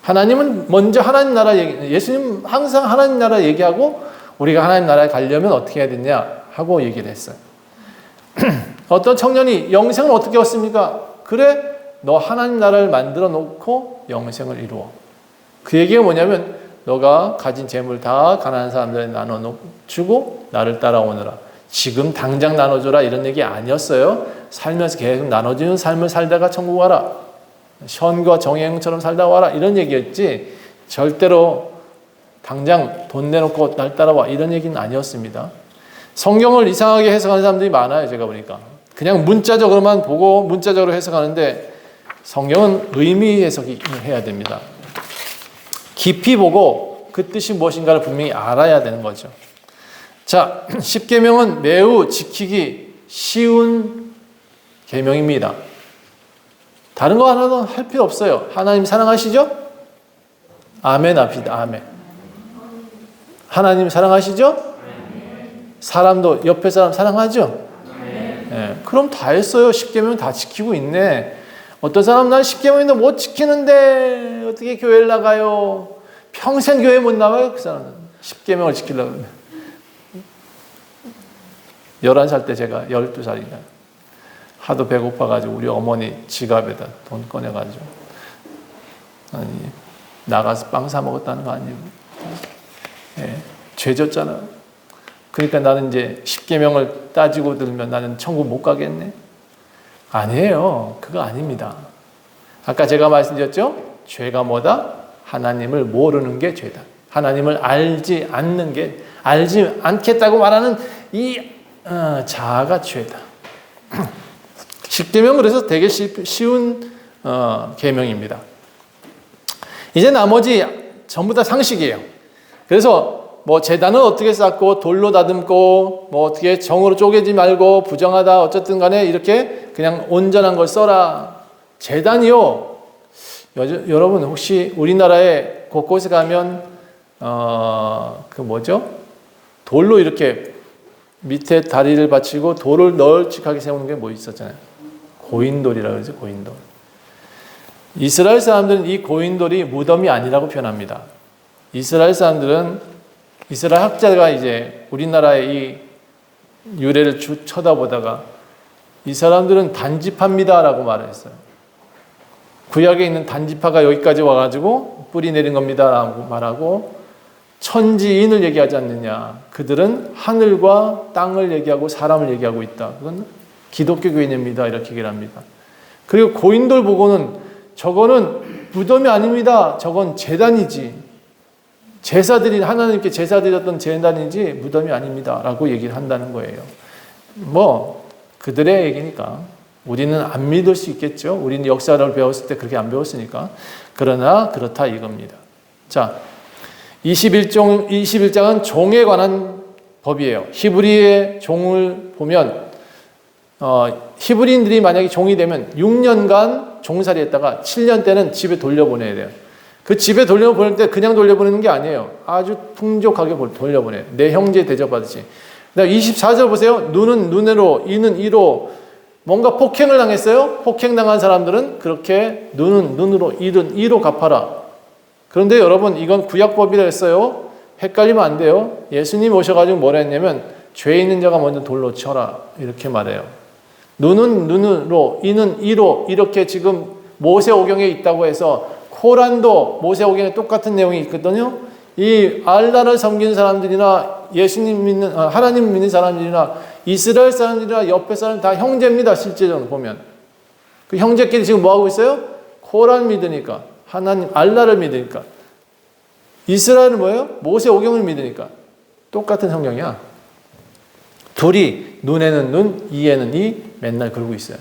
Speaker 1: 하나님은 먼저 하나님 나라 예수님 항상 하나님 나라 얘기하고 우리가 하나님 나라에 가려면 어떻게 해야 되냐 하고 얘기를 했어요. 어떤 청년이 영생을 어떻게 얻습니까? 그래, 너 하나님 나라를 만들어 놓고 영생을 이루어. 그 얘기가 뭐냐면 너가 가진 재물 다 가난한 사람들에 나눠 주고 나를 따라오너라. 지금 당장 나눠줘라 이런 얘기 아니었어요. 살면서 계속 나눠주는 삶을 살다가 천국 와라. 션과 정혜영처럼 살다 와라 이런 얘기였지 절대로 당장 돈 내놓고 날 따라와 이런 얘기는 아니었습니다. 성경을 이상하게 해석하는 사람들이 많아요. 제가 보니까 그냥 문자적으로만 보고 문자적으로 해석하는데 성경은 의미 해석이 해야 됩니다. 깊이 보고 그 뜻이 무엇인가를 분명히 알아야 되는 거죠. 자, 10계명은 매우 지키기 쉬운 계명입니다. 다른 거 하나도 할 필요 없어요. 하나님 사랑하시죠? 아멘 합시다. 아멘. 하나님 사랑하시죠? 사람도 옆에 사람 사랑하죠? 네, 그럼 다 했어요. 10계명 다 지키고 있네. 어떤 사람 난 10계명인데 못 지키는데 어떻게 교회를 나가요? 평생 교회 못 나와요. 그 사람은 10계명을 지키려고 그러면 11살 때 제가 12살인가 하도 배고파가지고 우리 어머니 지갑에다 돈 꺼내가지고 아니 나가서 빵 사 먹었다는 거 아니에요? 예, 죄졌잖아. 그러니까 나는 이제 10계명을 따지고 들면 나는 천국 못 가겠네? 아니에요. 그거 아닙니다. 아까 제가 말씀드렸죠? 죄가 뭐다? 하나님을 모르는 게 죄다. 하나님을 알지 않는 게 알지 않겠다고 말하는 이 자아가 죄다. 10계명 그래서 되게 쉬운 계명입니다. 이제 나머지 전부 다 상식이에요. 그래서 뭐 제단은 어떻게 쌓고 돌로 다듬고 뭐 어떻게 정으로 쪼개지 말고 부정하다 어쨌든 간에 이렇게 그냥 온전한 걸 써라. 제단이요. 여러분 혹시 우리나라에 곳곳에 가면 그 뭐죠? 돌로 이렇게 밑에 다리를 받치고 돌을 널찍하게 세우는 게 뭐 있었잖아요. 고인돌이라고 그러죠. 고인돌. 이스라엘 사람들은 이 고인돌이 무덤이 아니라고 표현합니다. 이스라엘 사람들은 이스라엘 학자가 이제 우리나라의 이 유래를 쳐다보다가 이 사람들은 단지파입니다라고 말을 했어요. 구약에 있는 단지파가 여기까지 와가지고 뿌리 내린 겁니다라고 말하고 천지인을 얘기하지 않느냐. 그들은 하늘과 땅을 얘기하고 사람을 얘기하고 있다. 그건 기독교 개념입니다. 이렇게 얘기를 합니다. 그리고 고인돌 보고는 저거는 무덤이 아닙니다. 저건 제단이지. 제사들이 하나님께 제사 드렸던 제단이지 무덤이 아닙니다. 라고 얘기를 한다는 거예요. 뭐 그들의 얘기니까 우리는 안 믿을 수 있겠죠. 우리는 역사를 배웠을 때 그렇게 안 배웠으니까. 그러나 그렇다 이겁니다. 자, 21장은 종에 관한 법이에요. 히브리의 종을 보면 히브리인들이 만약에 종이 되면 6년간 종살이 했다가 7년 때는 집에 돌려보내야 돼요. 그 집에 돌려보낼 때 그냥 돌려보내는 게 아니에요. 아주 풍족하게 돌려보내요. 내 형제 대접받듯이. 24절 보세요. 눈은 눈으로, 이는 이로. 뭔가 폭행을 당했어요. 폭행당한 사람들은 그렇게 눈은 눈으로, 이는 이로 갚아라. 그런데 여러분 이건 구약법이라 했어요. 헷갈리면 안 돼요. 예수님 오셔가지고 뭐라 했냐면 죄 있는 자가 먼저 돌로 쳐라. 이렇게 말해요. 눈은 눈으로, 이는 이로 이렇게 지금 모세오경에 있다고 해서 코란도 모세오경에 똑같은 내용이 있거든요. 이 알라를 섬기는 사람들이나 예수님 믿는 하나님 믿는 사람들이나 이스라엘 사람들이나 옆에 사람 다 형제입니다. 실제적으로 보면 그 형제끼리 지금 뭐 하고 있어요? 코란 믿으니까 하나님 알라를 믿으니까 이스라엘은 뭐예요? 모세오경을 믿으니까 똑같은 성경이야. 둘이 눈에는 눈, 이에는 이 맨날 그러고 있어요.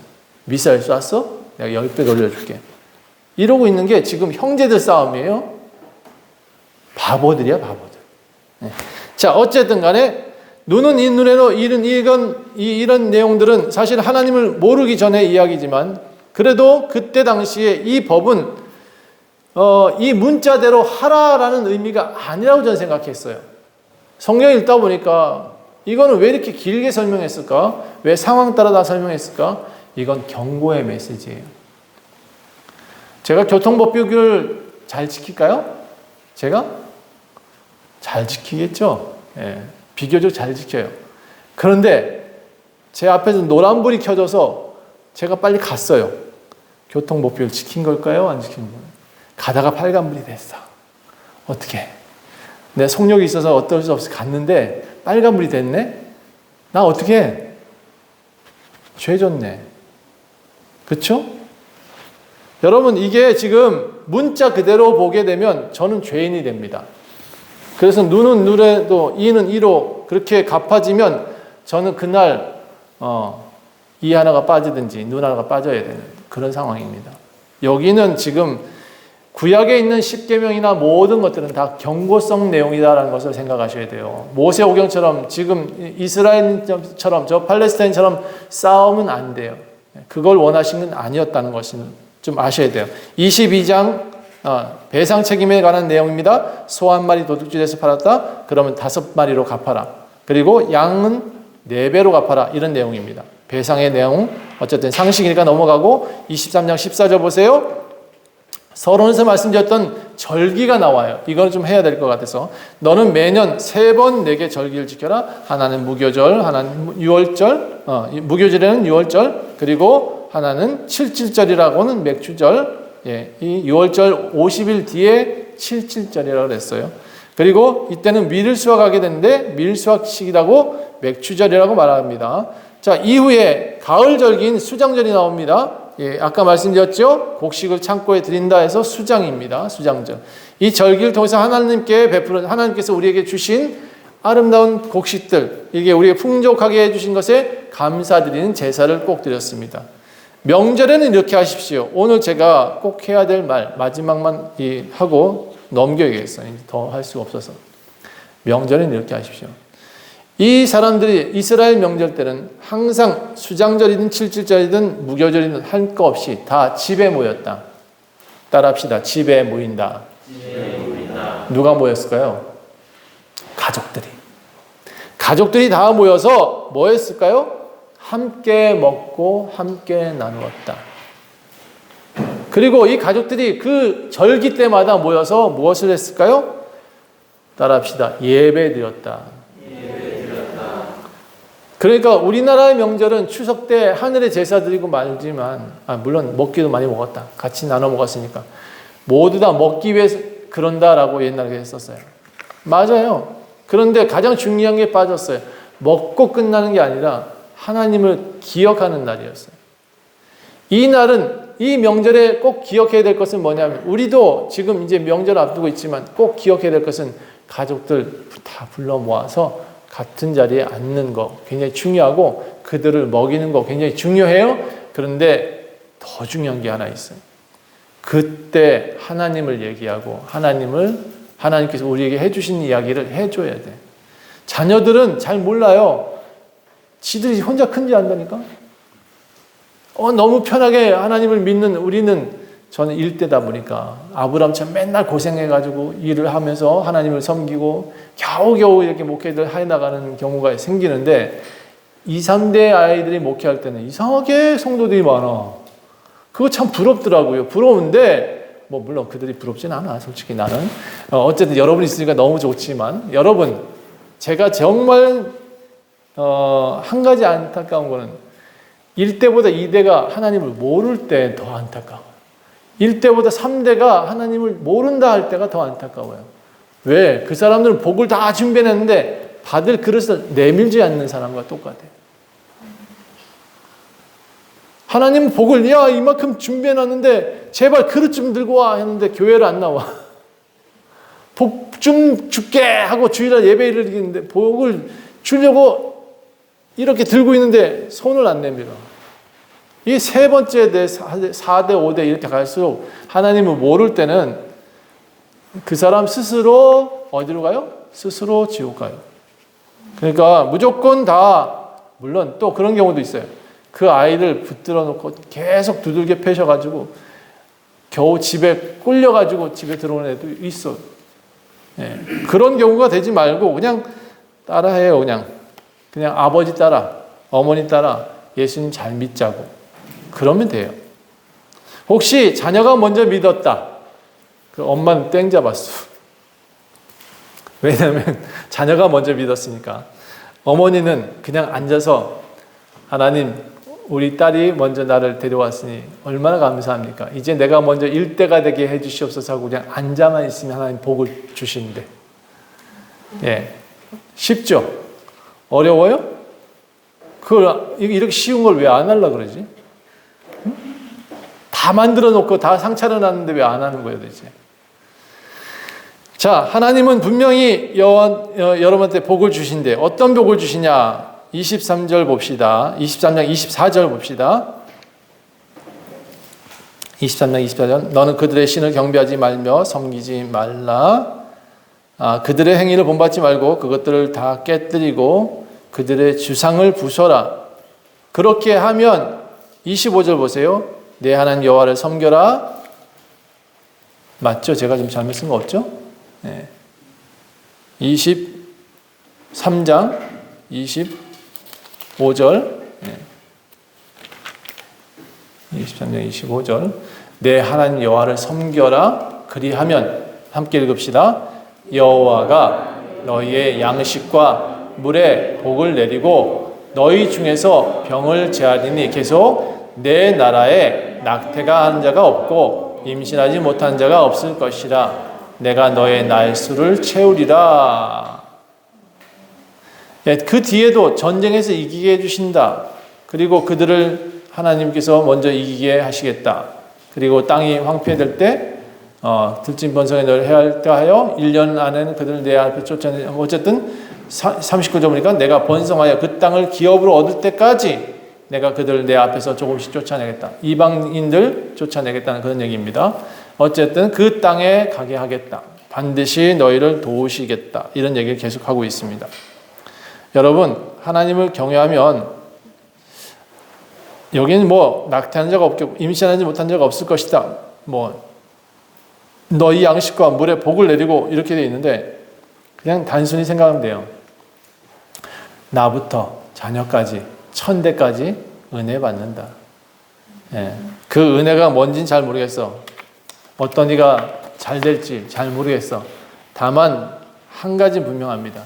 Speaker 1: 미사일 쐈어? 내가 10배 돌려줄게. 이러고 있는 게 지금 형제들 싸움이에요. 바보들이야, 바보들. 네. 자, 어쨌든 간에 눈은 이 눈에는 이런 내용들은 사실 하나님을 모르기 전의 이야기지만 그래도 그때 당시에 이 법은 이 문자대로 하라라는 의미가 아니라고 저는 생각했어요. 성경 읽다 보니까 이거는 왜 이렇게 길게 설명했을까? 왜 상황 따라 다 설명했을까? 이건 경고의 메시지예요. 제가 교통법규를 잘 지킬까요? 제가? 잘 지키겠죠? 예, 비교적 잘 지켜요. 그런데 제 앞에서 노란불이 켜져서 제가 빨리 갔어요. 교통법규를 지킨 걸까요? 안 지킨 거예요? 가다가 빨간불이 됐어. 어떻게? 내 속력이 있어서 어쩔 수 없이 갔는데 빨간불이 됐네? 나 어떻게 해? 죄 졌네. 그쵸? 여러분, 이게 지금 문자 그대로 보게 되면 저는 죄인이 됩니다. 그래서 눈은 눈에도 이는 이로 그렇게 갚아지면 저는 그날 이 하나가 빠지든지 눈 하나가 빠져야 되는 그런 상황입니다. 여기는 지금 구약에 있는 십계명이나 모든 것들은 다 경고성 내용이다라는 것을 생각하셔야 돼요. 모세오경처럼 지금 이스라엘처럼 저 팔레스타인처럼 싸우면 안 돼요. 그걸 원하신 건 아니었다는 것을 좀 아셔야 돼요. 22장 배상 책임에 관한 내용입니다. 소 한 마리 도둑질해서 팔았다. 그러면 5마리로 갚아라. 그리고 양은 4배로 갚아라. 이런 내용입니다. 배상의 내용 어쨌든 상식이니까 넘어가고 23장 14절 보세요. 서론에서 말씀드렸던 절기가 나와요. 이걸 좀 해야 될 것 같아서 너는 매년 3번 내게 절기를 지켜라. 하나는 무교절, 하나는 유월절, 무교절에는 유월절, 그리고 하나는 칠칠절이라고는 맥주절. 예, 이 6월절 50일 뒤에 77절이라고 그랬어요. 그리고 이때는 밀을 수확하게 되는데 밀수확식이라고 맥추절이라고 말합니다. 자, 이후에 가을 절기인 수장절이 나옵니다. 예, 아까 말씀드렸죠? 곡식을 창고에 드린다 해서 수장입니다. 수장절. 이 절기를 통해서 하나님께서 우리에게 주신 아름다운 곡식들, 이게 우리에게 풍족하게 해주신 것에 감사드리는 제사를 꼭 드렸습니다. 명절에는 이렇게 하십시오. 오늘 제가 꼭 해야 될 말 마지막만 하고 넘겨야겠어요. 더 할 수가 없어서. 명절에는 이렇게 하십시오. 이 사람들이 이스라엘 명절 때는 항상 수장절이든 칠칠절이든 무교절이든 할 거 없이 다 집에 모였다. 따라합시다. 집에 모인다. 누가 모였을까요? 가족들이 다 모여서 뭐 했을까요? 함께 먹고 함께 나누었다. 그리고 이 가족들이 그 절기 때마다 모여서 무엇을 했을까요? 따라합시다. 예배드렸다. 그러니까 우리나라의 명절은 추석 때 하늘에 제사 드리고 말지만 물론 먹기도 많이 먹었다. 같이 나눠 먹었으니까. 모두 다 먹기 위해서 그런다라고 옛날에 했었어요. 맞아요. 그런데 가장 중요한 게 빠졌어요. 먹고 끝나는 게 아니라 하나님을 기억하는 날이었어요. 이 날은 이 명절에 꼭 기억해야 될 것은 뭐냐면 우리도 지금 이제 명절 앞두고 있지만 꼭 기억해야 될 것은 가족들 다 불러 모아서 같은 자리에 앉는 거 굉장히 중요하고 그들을 먹이는 거 굉장히 중요해요. 그런데 더 중요한 게 하나 있어요. 그때 하나님을 얘기하고 하나님께서 우리에게 해주신 이야기를 해줘야 돼. 자녀들은 잘 몰라요. 지들이 혼자 큰 줄 안다니까? 너무 편하게 하나님을 믿는 저는 일대다 보니까 아브라함처럼 맨날 고생해가지고 일을 하면서 하나님을 섬기고 겨우겨우 이렇게 목회를 해나가는 경우가 생기는데 2, 3대 아이들이 목회할 때는 이상하게 성도들이 많아. 그거 참 부럽더라고요. 부러운데 물론 그들이 부럽진 않아. 솔직히 나는. 어쨌든 여러분 있으니까 너무 좋지만 여러분 제가 정말 한 가지 안타까운 거는 1대보다 2대가 하나님을 모를 때 더 안타까워. 1대보다 3대가 하나님을 모른다 할 때가 더 안타까워요. 왜? 그 사람들은 복을 다 준비했는데 받을 그릇을 내밀지 않는 사람과 똑같아요. 하나님은 복을 이만큼 준비해놨는데 제발 그릇 좀 들고 와 했는데 교회를 안 나와. 복 좀 줄게 하고 주일날 예배를 드리는데 복을 주려고 이렇게 들고 있는데 손을 안 내밀어. 이 세 번째 대 4대 5대 이렇게 갈수록 하나님을 모를 때는 그 사람 스스로 어디로 가요? 스스로 지옥 가요. 그러니까 무조건 다, 물론 또 그런 경우도 있어요. 그 아이를 붙들어 놓고 계속 두들겨 패셔가지고 겨우 집에 꿀려가지고 집에 들어오는 애도 있어. 예, 그런 경우가 되지 말고 그냥 따라해요. 그냥 아버지 따라, 어머니 따라 예수님 잘 믿자고. 그러면 돼요. 혹시 자녀가 먼저 믿었다. 그 엄마는 땡 잡았어. 왜냐하면 자녀가 먼저 믿었으니까. 어머니는 그냥 앉아서 하나님, 우리 딸이 먼저 나를 데려왔으니 얼마나 감사합니까? 이제 내가 먼저 일대가 되게 해주시옵소서 하고 그냥 앉아만 있으면 하나님 복을 주시는데. 예, 쉽죠? 어려워요? 그걸 이렇게 쉬운 걸 왜 안 하려고 그러지? 응? 다 만들어 놓고 다 상차려 놨는데 왜 안 하는 거예요, 도대체? 자, 하나님은 분명히 여러분한테 복을 주신대. 어떤 복을 주시냐? 23절 봅시다. 23장 24절 봅시다. 23장 24절. 너는 그들의 신을 경배하지 말며 섬기지 말라. 그들의 행위를 본받지 말고 그것들을 다 깨뜨리고 그들의 주상을 부숴라. 그렇게 하면 25절 보세요. 내 하나님 여호와를 섬겨라. 맞죠? 제가 좀 잘못 쓴 거 없죠? 네. 23장 25절. 네. 23장 25절. 내 하나님 여호와를 섬겨라. 그리하면 함께 읽읍시다. 여호와가 너희의 양식과 물에 복을 내리고 너희 중에서 병을 제하리니 계속 내 나라에 낙태가 한 자가 없고 임신하지 못한 자가 없을 것이라. 내가 너의 날수를 채우리라. 예, 그 뒤에도 전쟁에서 이기게 해주신다. 그리고 그들을 하나님께서 먼저 이기게 하시겠다. 그리고 땅이 황폐될 때 들짐번성에 널 해할까 하여 1년 안에는 그들을 내 앞에 쫓아내. 어쨌든 39절 보니까 내가 번성하여 그 땅을 기업으로 얻을 때까지 내가 그들을 내 앞에서 조금씩 쫓아내겠다. 이방인들 쫓아내겠다는 그런 얘기입니다. 어쨌든 그 땅에 가게 하겠다. 반드시 너희를 도우시겠다. 이런 얘기를 계속하고 있습니다. 여러분, 하나님을 경외하면 여기는 뭐 낙태한 자가 없고 임신하지 못한 자가 없을 것이다. 뭐 너희 양식과 물에 복을 내리고 이렇게 되어 있는데 그냥 단순히 생각하면 돼요. 나부터 자녀까지 천대까지 은혜 받는다. 예. 그 은혜가 뭔지는 잘 모르겠어. 어떤 이가 잘 될지 잘 모르겠어. 다만 한 가지 분명합니다.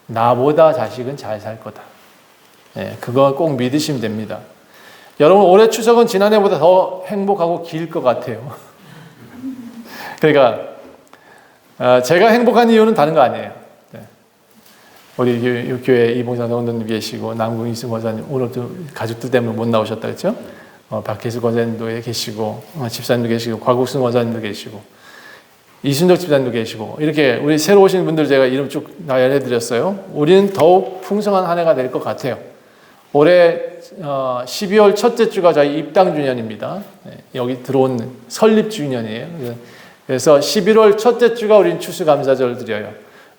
Speaker 1: 나보다 자식은 잘 살 거다. 예. 그거 꼭 믿으시면 됩니다. 여러분, 올해 추석은 지난해보다 더 행복하고 길 것 같아요. 그러니까 제가 행복한 이유는 다른 거 아니에요. 네. 우리 교회 이봉산 성도님 계시고 남궁 이승 권사님 오늘도 가족들 때문에 못 나오셨다 그랬죠? 박혜수 권사님도 계시고 집사님도 계시고 곽국순 권사님도 계시고 이순덕 집사님도 계시고 이렇게 우리 새로 오신 분들 제가 이름 쭉 나열해 드렸어요. 우리는 더욱 풍성한 한 해가 될 것 같아요. 올해 12월 첫째 주가 저희 입당 주년입니다. 네, 여기 들어온 설립 주년이에요. 그래서 11월 첫째 주가 우리는 추수감사절을 드려요.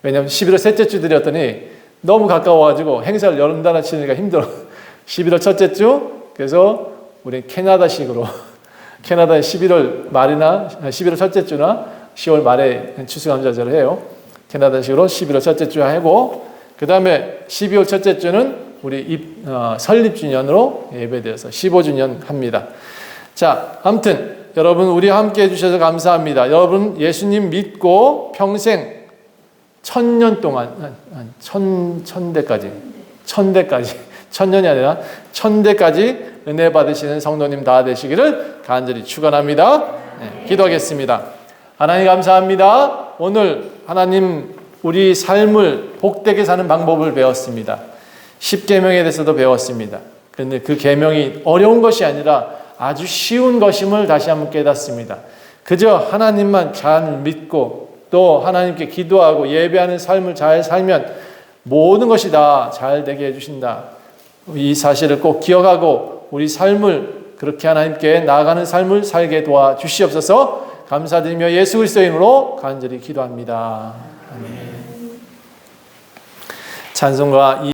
Speaker 1: 왜냐하면 11월 셋째 주 드렸더니 너무 가까워가지고 행사를 연달아 치니까 힘들어. 11월 첫째 주, 그래서 우리 캐나다식으로 캐나다에 11월 말이나 11월 첫째 주나 10월 말에 추수감사절을 해요. 캐나다식으로 11월 첫째 주 하고 그 다음에 12월 첫째 주는 우리 설립주년으로 예배드려서 15주년 합니다. 자, 아무튼 여러분 우리와 함께 해주셔서 감사합니다. 여러분 예수님 믿고 평생 1000년 동안 천대까지 천년이 아니라 천대까지 은혜 받으시는 성도님 다 되시기를 간절히 축원합니다. 네, 기도하겠습니다. 하나님 감사합니다. 오늘 하나님 우리 삶을 복되게 사는 방법을 배웠습니다. 10계명에 대해서도 배웠습니다. 그런데 그 계명이 어려운 것이 아니라 아주 쉬운 것임을 다시 한번 깨닫습니다. 그저 하나님만 잘 믿고 또 하나님께 기도하고 예배하는 삶을 잘 살면 모든 것이 다 잘 되게 해주신다. 이 사실을 꼭 기억하고 우리 삶을 그렇게 하나님께 나아가는 삶을 살게 도와주시옵소서. 감사드리며 예수 그리스도의 이름으로 간절히 기도합니다. 아멘. 찬송가